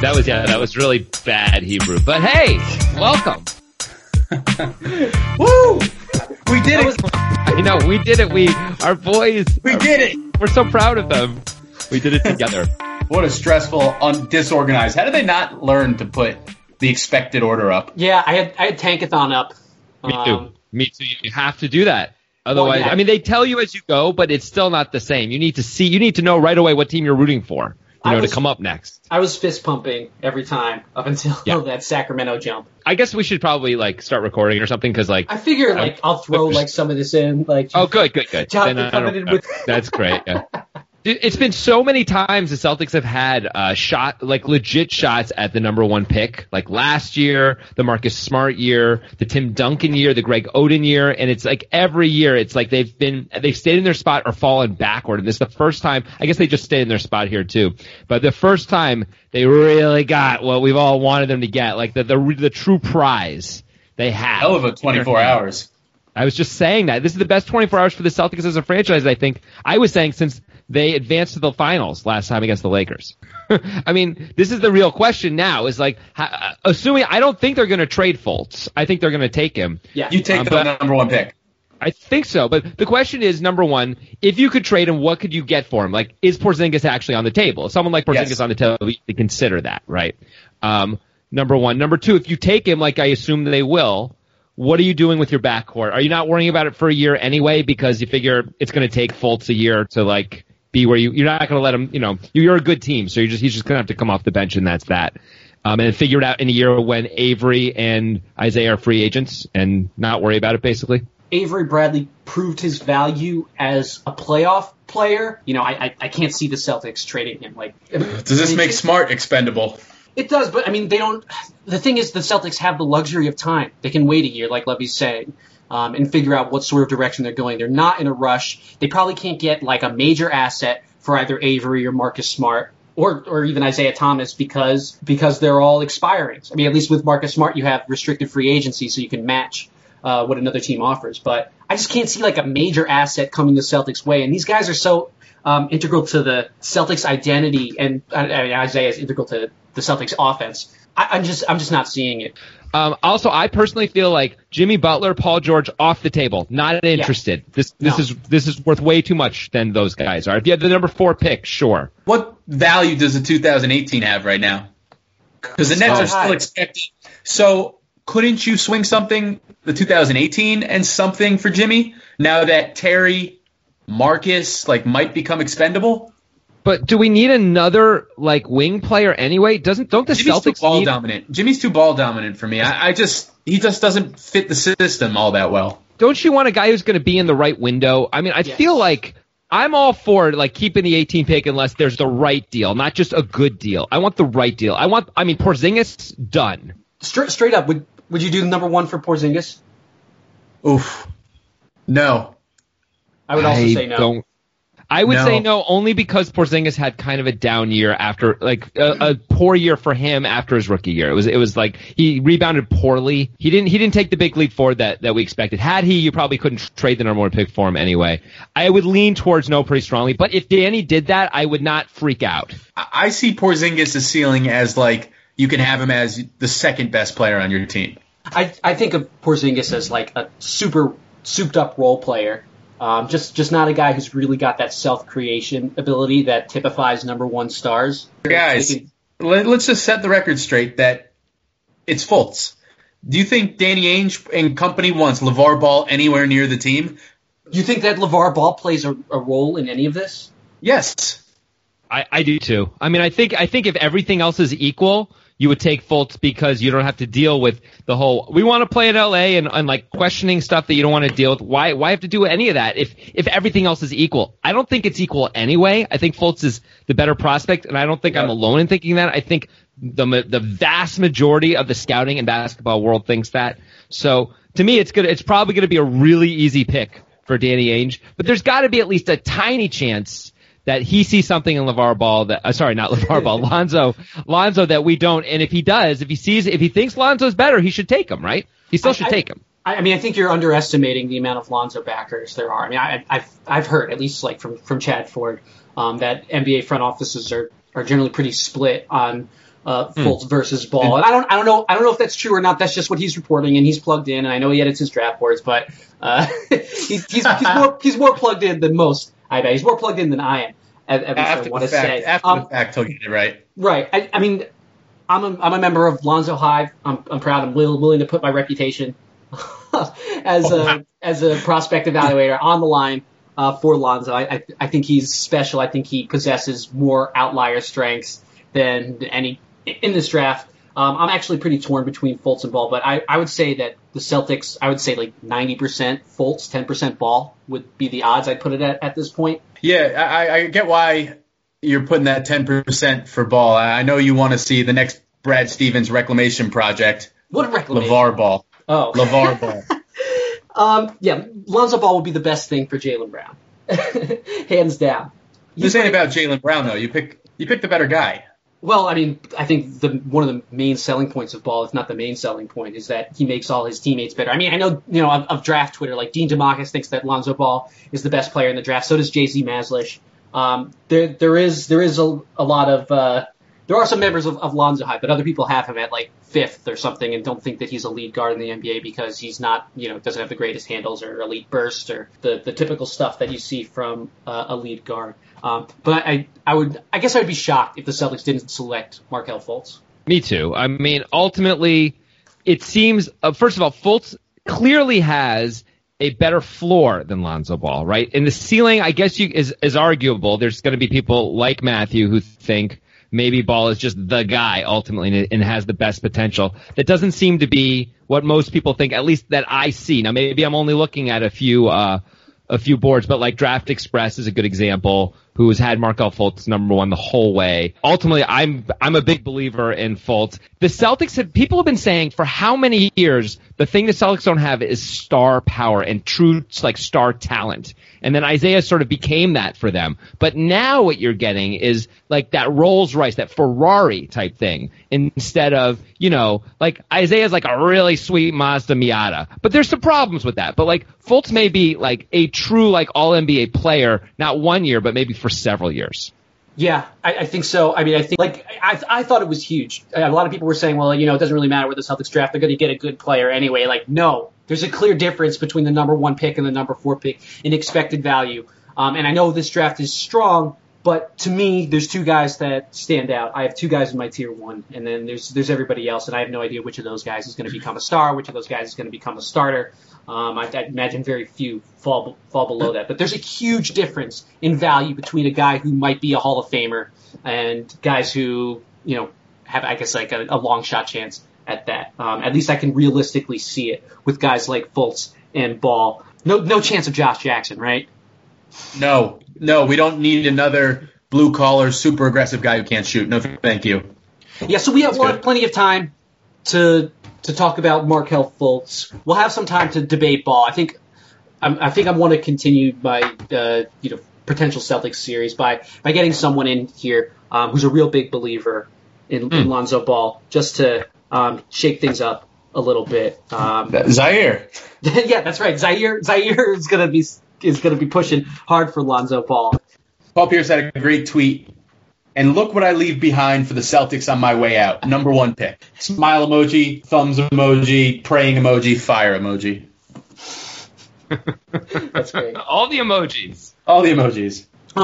That was really bad Hebrew. But hey, welcome. Woo! We did it. I know, we did it. Our boys. We did it. We're so proud of them. We did it together. What a stressful, disorganized. How did they not learn to put the expected order up? Yeah, I had Tankathon up. Me too. You have to do that. Otherwise, I mean, they tell you as you go, but it's still not the same. You need to know right away what team you're rooting for, to come up next. I was fist pumping every time up until that Sacramento jump. I guess we should probably start recording or something because I figure I'll throw some of this in. Good. Jonathan coming in with that's great. Yeah. It's been so many times the Celtics have had legit shots at the number one pick. Like last year, the Marcus Smart year, the Tim Duncan year, the Greg Oden year, and it's like every year it's like they've stayed in their spot or fallen backward. And this is the first time. I guess they just stayed in their spot here too. But the first time they really got what we've all wanted them to get, like the true prize they have. Hell of a 24 hours. I was just saying that this is the best 24 hours for the Celtics as a franchise. I think I was saying since they advanced to the finals last time against the Lakers. I mean, this is the real question now is assuming I don't think they're going to trade Fultz. I think they're going to take him. Yeah. You take the number one pick. I think so. But the question is, number one, if you could trade him, what could you get for him? Like, is Porzingis actually on the table? If someone like Porzingis on the table, you consider that, right? Number one. Number two, if you take him, like I assume they will, what are you doing with your backcourt? Are you not worrying about it for a year anyway because you figure it's going to take Fultz a year to be where you're not going to let him, you're a good team, so he's just going to have to come off the bench and that's that. And then figure it out in a year when Avery and Isaiah are free agents and not worry about it basically. Avery Bradley proved his value as a playoff player. I can't see the Celtics trading him. Does this make Smart expendable? It does, but I mean, they don't. The thing is, the Celtics have the luxury of time. They can wait a year, like Levy's saying, and figure out what sort of direction they're going. They're not in a rush. They probably can't get a major asset for either Avery or Marcus Smart or even Isaiah Thomas because they're all expiring. I mean, at least with Marcus Smart, you have restricted free agency, so you can match what another team offers. But I just can't see a major asset coming the Celtics' way. And these guys are so integral to the Celtics' identity, and Isaiah is integral to the Celtics' offense. I'm just not seeing it. Also, I personally feel like Jimmy Butler, Paul George off the table, not interested. Yeah. This is worth way too much than those guys are. If you have the number 4 pick, sure. What value does the 2018 have right now? Because the Nets are still expecting. So couldn't you swing something the 2018 and something for Jimmy now that Terry, Marcus might become expendable? But do we need another wing player anyway? Don't the Jimmy's Celtics too ball dominant? Jimmy's too ball dominant for me. He just doesn't fit the system all that well. Don't you want a guy who's going to be in the right window? I mean, I feel like I'm all for keeping the 18 pick unless there's the right deal, not just a good deal. I want the right deal. Porzingis done. Straight up, would you do the number 1 for Porzingis? Oof. No. I would also say no. I would say no only because Porzingis had kind of a down year after, a poor year for him after his rookie year. It was he rebounded poorly. He didn't take the big leap forward that we expected. Had he, you probably couldn't trade the number 1 pick for him anyway. I would lean towards no pretty strongly, but if Danny did that, I would not freak out. I see Porzingis' ceiling as you can have him as the second best player on your team. I think of Porzingis as a super souped up role player. Just not a guy who's really got that self-creation ability that typifies number 1 stars. Guys, let's just set the record straight that it's Fultz. Do you think Danny Ainge and company wants LeVar Ball anywhere near the team? Do you think that LeVar Ball plays a role in any of this? Yes. I do too. I mean, I think if everything else is equal, you would take Fultz because you don't have to deal with the whole, we want to play in LA and questioning stuff that you don't want to deal with. Why have to do any of that if everything else is equal? I don't think it's equal anyway. I think Fultz is the better prospect, and I don't think I'm alone in thinking that. I think the vast majority of the scouting and basketball world thinks that. So to me, it's probably going to be a really easy pick for Danny Ainge, but there's got to be at least a tiny chance that he sees something in LeVar Ball Lonzo that we don't. And if he does, if he thinks Lonzo's better, he should take him, right? He still should take him. I mean, I think you're underestimating the amount of Lonzo backers there are. I mean, I've heard, at least like from Chad Ford, that NBA front offices are generally pretty split on Fultz versus Ball. And I don't know if that's true or not. That's just what he's reporting, and he's plugged in. And I know he edits his draft boards, but he's more plugged in than most. I bet he's more plugged in than I am. After the fact, he'll get it right. Right. I mean, I'm a member of Lonzo Hive. I'm proud. I'm willing to put my reputation as a prospect evaluator on the line for Lonzo. I think he's special. I think he possesses more outlier strengths than any in this draft. I'm actually pretty torn between Fultz and Ball, but I would say that the Celtics, I would say like 90% Fultz, 10% Ball would be the odds I'd put it at this point. Yeah, I get why you're putting that 10% for Ball. I know you want to see the next Brad Stevens reclamation project. What reclamation? LeVar Ball. Oh. LeVar Ball. Yeah, Lonzo Ball would be the best thing for Jaylen Brown. Hands down. You're saying about Jaylen Brown, though. You picked the better guy. Well, I mean, I think one of the main selling points of Ball, if not the main selling point, is that he makes all his teammates better. I mean, I know, of draft Twitter, like Dean DeMarcus thinks that Lonzo Ball is the best player in the draft. So does J.Z. Maslish. There is a lot of there are some members of Lonzo Hype, but other people have him at like 5th or something and don't think that he's a lead guard in the NBA because he's not, doesn't have the greatest handles or elite burst or the typical stuff that you see from a lead guard. But I guess I would be shocked if the Celtics didn't select Markelle Fultz. Me too. I mean, ultimately, it seems, first of all, Fultz clearly has a better floor than Lonzo Ball, right? And the ceiling, I guess, is arguable. There's going to be people like Matthew who think maybe Ball is just the guy ultimately and has the best potential. That doesn't seem to be what most people think, at least that I see. Now, maybe I'm only looking at a few boards, but like Draft Express is a good example, who has had Markelle Fultz number 1 the whole way. Ultimately, I'm a big believer in Fultz. The Celtics people have been saying for how many years the thing the Celtics don't have is star power and true like star talent. And then Isaiah sort of became that for them. But now what you're getting is like that Rolls Royce, that Ferrari type thing, instead of, like Isaiah's like a really sweet Mazda Miata. But there's some problems with that. But like Fultz may be like a true like all NBA player, not 1 year, but maybe for several years. Yeah, I think so. I mean, I think I thought it was huge. A lot of people were saying, well, it doesn't really matter where the Celtics draft. They're going to get a good player anyway. Like, no, there's a clear difference between the number 1 pick and the number 4 pick in expected value. And I know this draft is strong, but to me, there's 2 guys that stand out. I have 2 guys in my tier 1, and then there's everybody else, and I have no idea which of those guys is going to become a star, which of those guys is going to become a starter. I imagine very few fall below that. But there's a huge difference in value between a guy who might be a Hall of Famer and guys who, have, I guess, like a long shot chance at that. At least I can realistically see it with guys like Fultz and Ball. No chance of Josh Jackson, right? No, we don't need another blue-collar, super aggressive guy who can't shoot. No, thank you. Yeah, so we have plenty of time to talk about Markelle Fultz. We'll have some time to debate Ball. I think I want to continue my potential Celtics series by getting someone in here who's a real big believer in Lonzo Ball, just to shake things up a little bit. Zaire. Yeah, that's right. Zaire is gonna be pushing hard for Lonzo Ball. Paul Pierce had a great tweet. And look what I leave behind for the Celtics on my way out. Number 1 pick. Smile emoji, thumbs emoji, praying emoji, fire emoji. That's great. All the emojis.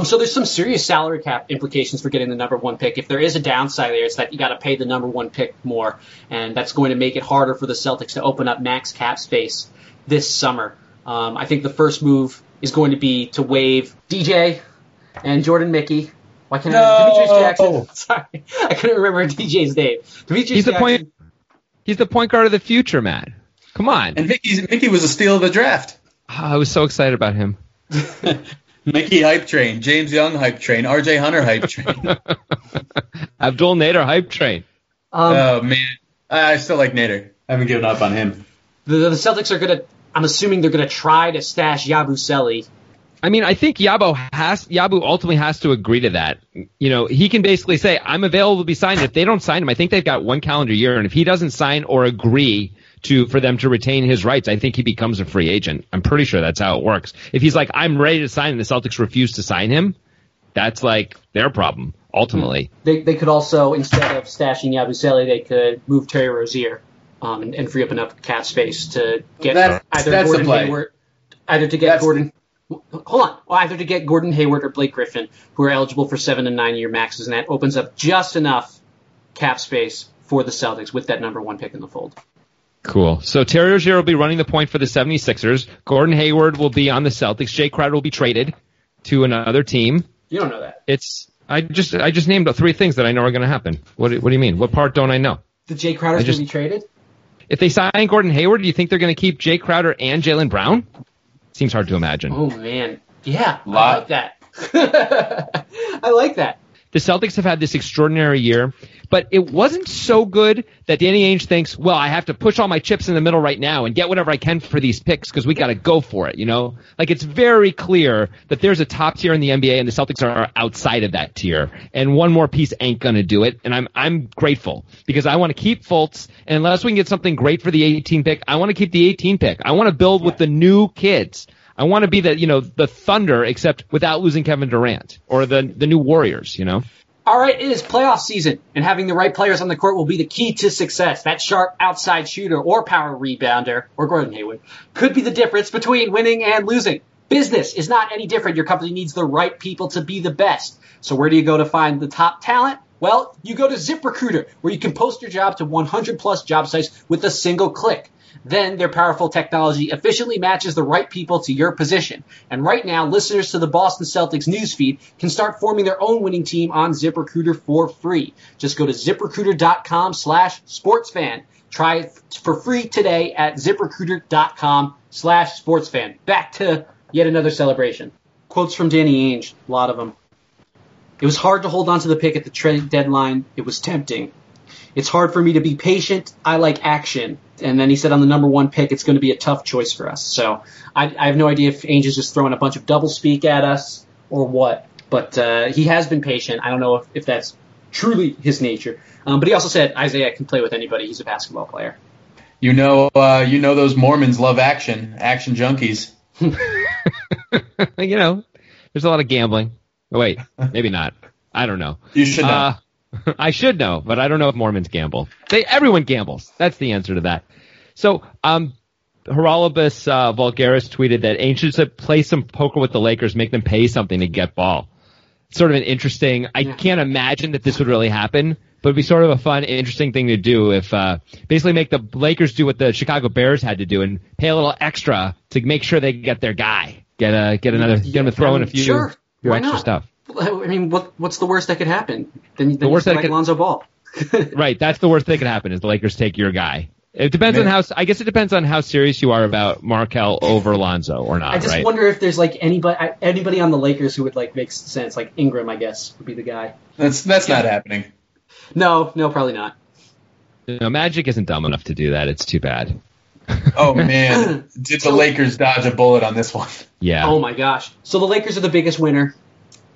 So there's some serious salary cap implications for getting the number 1 pick. If there is a downside there, it's that you got to pay the number 1 pick more, and that's going to make it harder for the Celtics to open up max cap space this summer. I think the first move is going to be to waive DJ and Jordan Mickey. Why can't Demetrius Jackson? Sorry, I couldn't remember DJ's name. He's the point guard of the future, man. Come on. And Mickey was a steal of the draft. I was so excited about him. Mickey hype train, James Young hype train, RJ Hunter hype train, Abdul Nader hype train. Oh man, I still like Nader. I haven't given up on him. The Celtics are gonna. I'm assuming they're gonna try to stash Yabusele. I mean, I think Yabu ultimately has to agree to that. He can basically say, I'm available to be signed. If they don't sign him, I think they've got 1 calendar year, and if he doesn't sign or agree for them to retain his rights. I think he becomes a free agent. I'm pretty sure that's how it works. If he's like, I'm ready to sign and the Celtics refuse to sign him, that's like their problem, ultimately. They could also, instead of stashing Yabusele, they could move Terry Rozier and free up enough cap space to get either Gordon Hayward, either to get Gordon Hayward or Blake Griffin, who are eligible for 7 and 9 year maxes, and that opens up just enough cap space for the Celtics with that number 1 pick in the fold. Cool. So Terry Rozier will be running the point for the 76ers. Gordon Hayward will be on the Celtics. Jay Crowder will be traded to another team. You don't know that. I just named 3 things that I know are going to happen. What do you mean? What part don't I know? The Jay Crowder's going to be traded? If they sign Gordon Hayward, do you think they're going to keep Jay Crowder and Jaylen Brown? Seems hard to imagine. Oh, man. Yeah, I like that. I like that. The Celtics have had this extraordinary year, but it wasn't so good that Danny Ainge thinks, well, I have to push all my chips in the middle right now and get whatever I can for these picks because we got to go for it, you know? Like, it's very clear that there's a top tier in the NBA and the Celtics are outside of that tier, and one more piece ain't going to do it, and I'm grateful because I want to keep Fultz, and unless we can get something great for the 18 pick, I want to keep the 18 pick. I want to build with the new kids. I want to be the Thunder, except without losing Kevin Durant, or the new Warriors, you know? All right, it is playoff season, and having the right players on the court will be the key to success. That sharp outside shooter or power rebounder, or Gordon Hayward, could be the difference between winning and losing. Business is not any different. Your company needs the right people to be the best. So where do you go to find the top talent? Well, you go to ZipRecruiter, where you can post your job to 100-plus job sites with a single click. Then their powerful technology efficiently matches the right people to your position. And right now, listeners to the Boston Celtics newsfeed can start forming their own winning team on ZipRecruiter for free. Just go to ZipRecruiter.com/sportsfan. Try it for free today at ZipRecruiter.com/sportsfan. Back to yet another celebration. Quotes from Danny Ainge, a lot of them. It was hard to hold on to the pick at the trade deadline. It was tempting. It's hard for me to be patient. I like action. And then he said on the number 1 pick, it's going to be a tough choice for us. So I have no idea if Ainge is just throwing a bunch of doublespeak at us or what. But he has been patient. I don't know if that's truly his nature. But he also said Isaiah can play with anybody. He's a basketball player. You know those Mormons love action junkies. You know, there's a lot of gambling. Oh, wait, maybe not. I don't know. You should know. I should know, but I don't know if Mormons gamble. Everyone gambles. That's the answer to that. So, Herolibus Vulgaris tweeted that Ainge should play some poker with the Lakers, make them pay something to get ball. Sort of an interesting. I can't imagine that this would really happen, but it'd be sort of a fun, interesting thing to do if basically make the Lakers do what the Chicago Bears had to do and pay a little extra to make sure they get their guy, get them to throw in a few extra stuff. I mean, what's the worst that could happen? Then the worst that could Lonzo Ball. Right, that's the worst that could happen is the Lakers take your guy. It depends on how. I guess it depends on how serious you are about Markelle over Lonzo or not. I just wonder if there's like anybody on the Lakers who would like make sense. Like Ingram, I guess, would be the guy. That's not happening. No, probably not. No, Magic isn't dumb enough to do that. It's too bad. Oh man, did the Lakers dodge a bullet on this one? Yeah. Oh my gosh. So the Lakers are the biggest winner.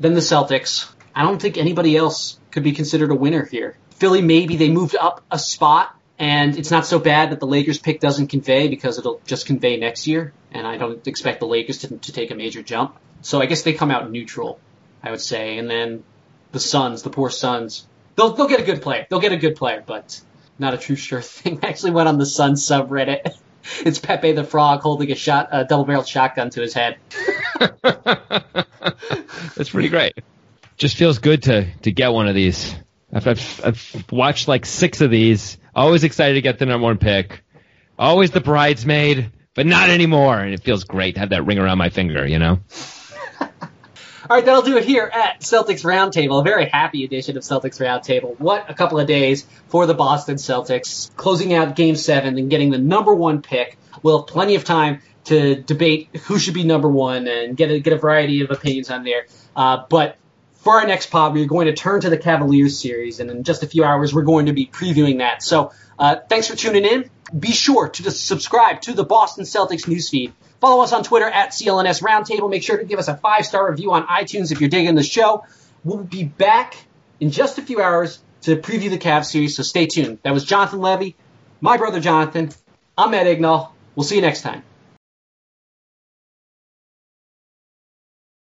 Then the Celtics. I don't think anybody else could be considered a winner here. Philly, maybe they moved up a spot, and it's not so bad that the Lakers pick doesn't convey because it'll just convey next year, and I don't expect the Lakers to take a major jump. So I guess they come out neutral, I would say. And then the Suns, the poor Suns, they'll get a good player. They'll get a good player, but not a true sure thing. I actually went on the Suns subreddit. It's Pepe the Frog holding a double-barreled shotgun to his head. That's pretty great. Just feels good to get one of these. I've watched like 6 of these. Always excited to get the number 1 pick. Always the bridesmaid, but not anymore. And it feels great to have that ring around my finger, you know? All right, that'll do it here at Celtics Roundtable. A very happy edition of Celtics Roundtable. What a couple of days for the Boston Celtics. Closing out Game 7 and getting the number 1 pick. We'll have plenty of time to debate who should be number 1 and get a variety of opinions on there. But for our next pod, we're going to turn to the Cavaliers series, and in just a few hours, we're going to be previewing that. So thanks for tuning in. Be sure to subscribe to the Boston Celtics newsfeed. Follow us on Twitter at CLNS Roundtable. Make sure to give us a 5-star review on iTunes if you're digging the show. We'll be back in just a few hours to preview the Cavs series, so stay tuned. That was Jonathan Levy, my brother Jonathan, I'm Ed Ignal. We'll see you next time.